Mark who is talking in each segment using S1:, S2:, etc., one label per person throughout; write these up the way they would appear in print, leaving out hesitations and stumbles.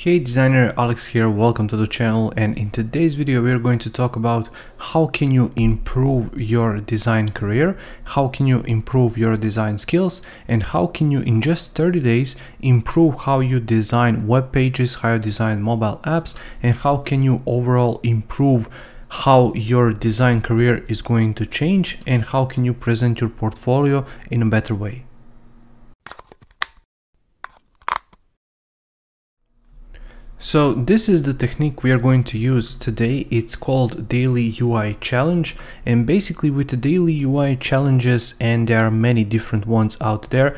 S1: Hey designer, Alex here, welcome to the channel, and in today's video we are going to talk about how can you improve your design career, how can you improve your design skills, and how can you in just 30 days improve how you design web pages, how you design mobile apps, and how can you overall improve how your design career is going to change, and how can you present your portfolio in a better way. So this is the technique we are going to use today. It's called Daily UI Challenge, and basically with the Daily UI challenges, and there are many different ones out there,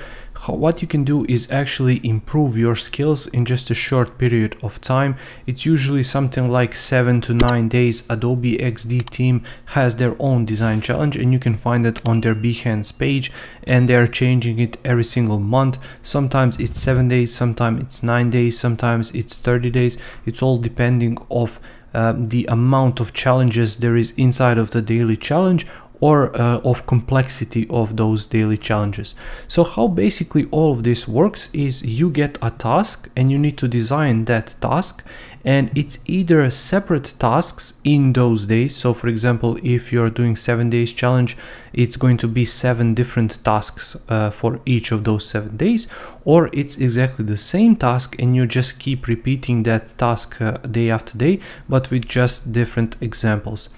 S1: what you can do is actually improve your skills in just a short period of time. It's usually something like 7 to 9 days. Adobe XD team has their own design challenge, and you can find it on their Behance page, and they're changing it every single month. Sometimes it's 7 days, sometimes it's 9 days, sometimes it's 30 days. It's all depending of the amount of challenges there is inside of the daily challenge, or of complexity of those daily challenges. So how basically all of this works is you get a task and you need to design that task, and it's either separate tasks in those days. So for example, if you're doing 7 days challenge, it's going to be 7 different tasks for each of those 7 days, or it's exactly the same task and you just keep repeating that task day after day, but with just different examples.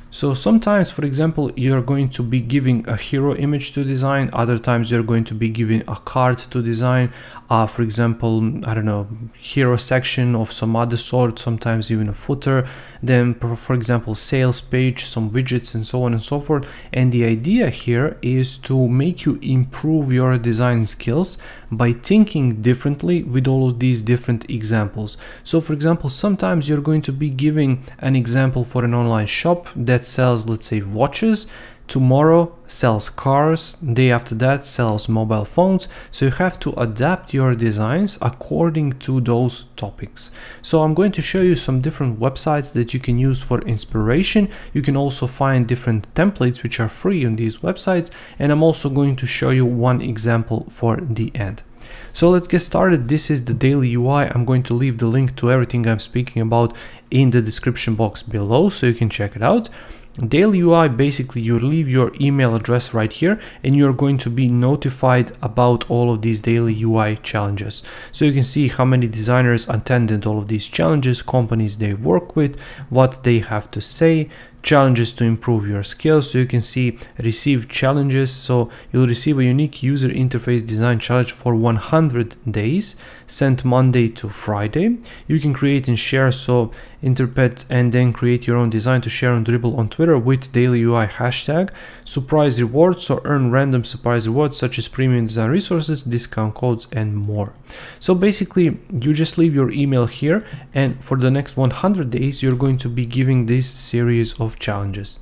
S1: So sometimes, for example, you're going to be giving a hero image to design, other times you're going to be giving a card to design, for example, I don't know, hero section of some other sort, sometimes even a footer, then for example sales page, some widgets, and so on and so forth. And the idea here is to make you improve your design skills by thinking differently with all of these different examples. So for example, sometimes you're going to be giving an example for an online shop that sells, let's say, watches. Tomorrow sells cars, day after that sells mobile phones. So you have to adapt your designs according to those topics. So I'm going to show you some different websites that you can use for inspiration. You can also find different templates which are free on these websites, and I'm also going to show you one example for the end. So let's get started. This is the Daily UI. I'm going to leave the link to everything I'm speaking about in the description box below, so you can check it out. Daily UI, basically you leave your email address right here and you're going to be notified about all of these daily UI challenges. So you can see how many designers attended all of these challenges, companies they work with, what they have to say, challenges to improve your skills. So you can see receive challenges. So you'll receive a unique user interface design challenge for 100 days, sent Monday to Friday. You can create and share, so interpret and then create your own design to share on Dribble on Twitter with daily UI hashtag. Surprise rewards, so earn random surprise rewards such as premium design resources, discount codes, and more. So basically you just leave your email here, and for the next 100 days you're going to be giving this series of challenges.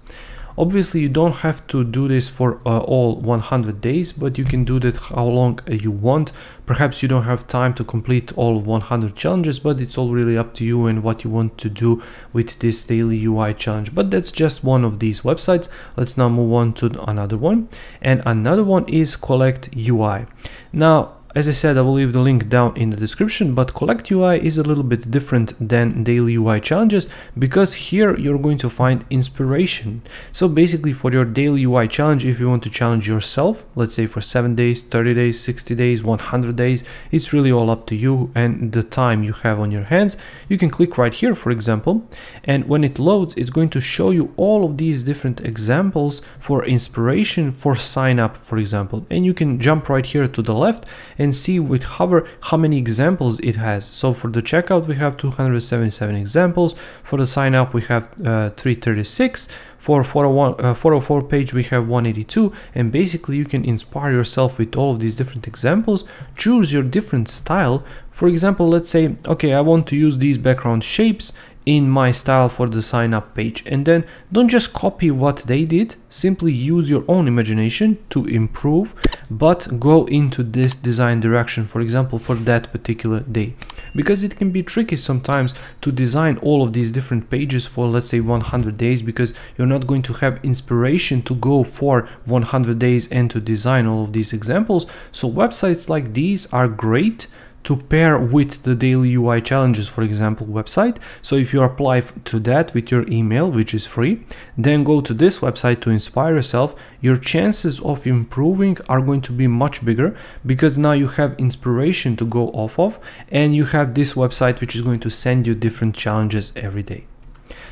S1: Obviously you don't have to do this for all 100 days, but you can do that how long you want. Perhaps you don't have time to complete all 100 challenges, but it's all really up to you and what you want to do with this daily UI challenge. But that's just one of these websites. Let's now move on to another one, and another one is CollectUI. Now, as I said, I will leave the link down in the description, but CollectUI is a little bit different than daily UI challenges because here you're going to find inspiration. So basically for your daily UI challenge, if you want to challenge yourself, let's say for 7 days, 30 days, 60 days, 100 days, it's really all up to you and the time you have on your hands. You can click right here, for example, and when it loads, it's going to show you all of these different examples for inspiration for sign up, for example, and you can jump right here to the left and see with hover how many examples it has. So for the checkout we have 277 examples, for the sign up we have 336, for 404 page we have 182, and basically you can inspire yourself with all of these different examples. Choose your different style. For example, let's say, okay, I want to use these background shapes in my style for the sign up page, and then don't just copy what they did, simply use your own imagination to improve, but go into this design direction, for example, for that particular day, because it can be tricky sometimes to design all of these different pages for, let's say, 100 days, because you're not going to have inspiration to go for 100 days and to design all of these examples. So websites like these are great to pair with the daily UI challenges, for example, website. So if you apply to that with your email, which is free, then go to this website to inspire yourself, your chances of improving are going to be much bigger, because now you have inspiration to go off of, and you have this website which is going to send you different challenges every day.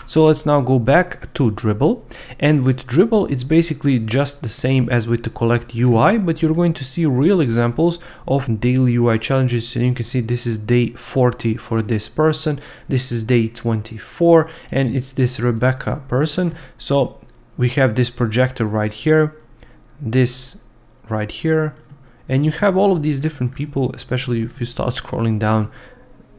S1: So let's now go back to Dribbble, and with Dribbble it's basically just the same as with the CollectUI, but you're going to see real examples of daily UI challenges. And you can see this is day 40 for this person, this is day 24, and it's this Rebecca person. So we have this projector right here, this right here, and you have all of these different people, especially if you start scrolling down.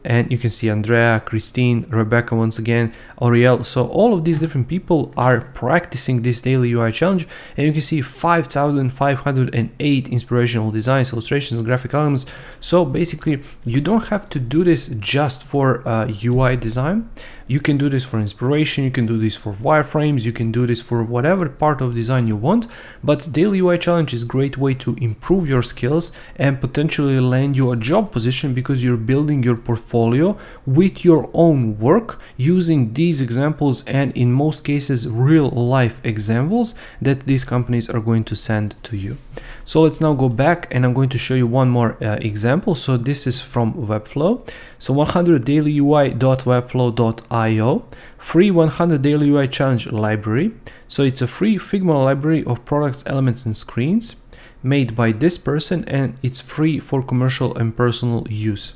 S1: And you can see Andrea, Christine, Rebecca once again, Auriel. So all of these different people are practicing this daily UI challenge, and you can see 5,508 inspirational designs, illustrations, graphic elements. So basically you don't have to do this just for UI design. You can do this for inspiration, you can do this for wireframes, you can do this for whatever part of design you want. But daily UI challenge is a great way to improve your skills and potentially land you a job position, because you're building your portfolio with your own work using these examples, and in most cases real life examples that these companies are going to send to you. So let's now go back, and I'm going to show you one more example. So this is from Webflow. So 100 daily UI.webflow.io, free 100 daily UI challenge library. So it's a free Figma library of products, elements, and screens made by this person, and it's free for commercial and personal use.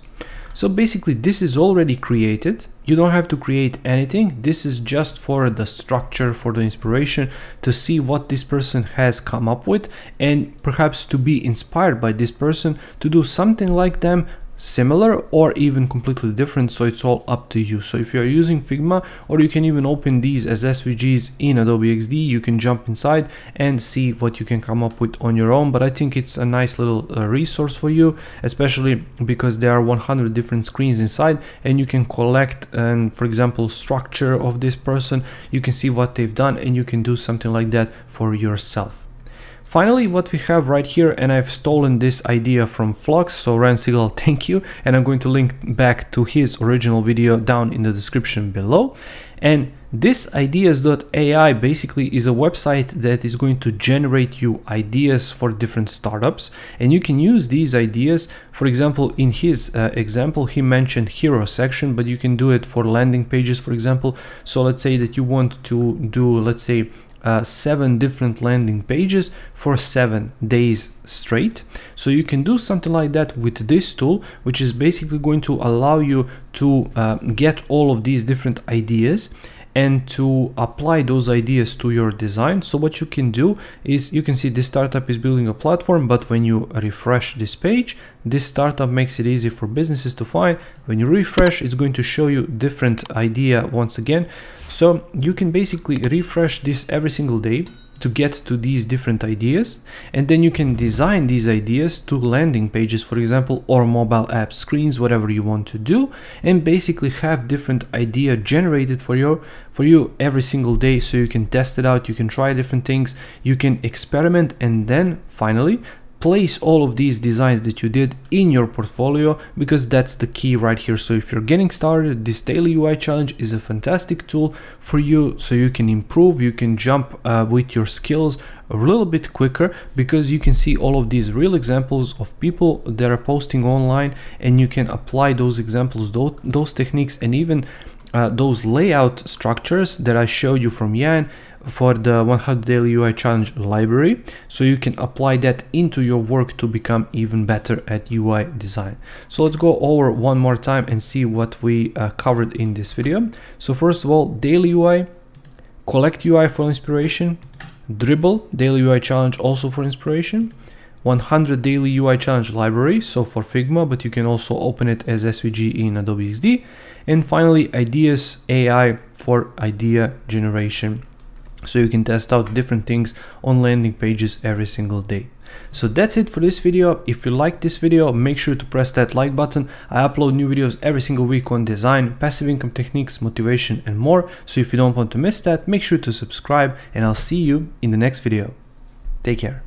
S1: So basically this is already created. You don't have to create anything. This is just for the structure, for the inspiration, to see what this person has come up with, and perhaps to be inspired by this person to do something like them, similar or even completely different. So it's all up to you. So if you are using Figma, or you can even open these as SVGs in Adobe XD, you can jump inside and see what you can come up with on your own. But I think it's a nice little resource for you, especially because there are 100 different screens inside, and you can collect, and for example, structure of this person, you can see what they've done, and you can do something like that for yourself. Finally, what we have right here, and I've stolen this idea from Flux, so Ryan Siegel, thank you, and I'm going to link back to his original video down in the description below. And this ideas.ai basically is a website that is going to generate you ideas for different startups, and you can use these ideas. For example, in his example, he mentioned hero section, but you can do it for landing pages, for example. So let's say that you want to do, let's say, 7 different landing pages for 7 days straight. So you can do something like that with this tool, which is basically going to allow you to get all of these different ideas and to apply those ideas to your design. So what you can do is, you can see this startup is building a platform, but when you refresh this page, this startup makes it easy for businesses to find. When you refresh, it's going to show you different idea once again. So you can basically refresh this every single day to get to these different ideas, and then you can design these ideas to landing pages, for example, or mobile app screens, whatever you want to do, and basically have different idea generated for you every single day. So you can test it out, you can try different things, you can experiment, and then finally place all of these designs that you did in your portfolio, because that's the key right here. So if you're getting started, this daily UI challenge is a fantastic tool for you, so you can improve, you can jump with your skills a little bit quicker, because you can see all of these real examples of people that are posting online, and you can apply those examples, those techniques, and even those layout structures that I showed you from Jan for the 100 daily UI challenge library. So you can apply that into your work to become even better at UI design. So let's go over one more time and see what we covered in this video. So first of all, daily UI, CollectUI for inspiration, Dribbble daily UI challenge also for inspiration, 100 daily UI challenge library, so for Figma, but you can also open it as SVG in Adobe XD, and finally Ideasai for idea generation. So you can test out different things on landing pages every single day. So that's it for this video. If you like this video, make sure to press that like button. I upload new videos every single week on design, passive income techniques, motivation, and more. So if you don't want to miss that, make sure to subscribe, and I'll see you in the next video. Take care.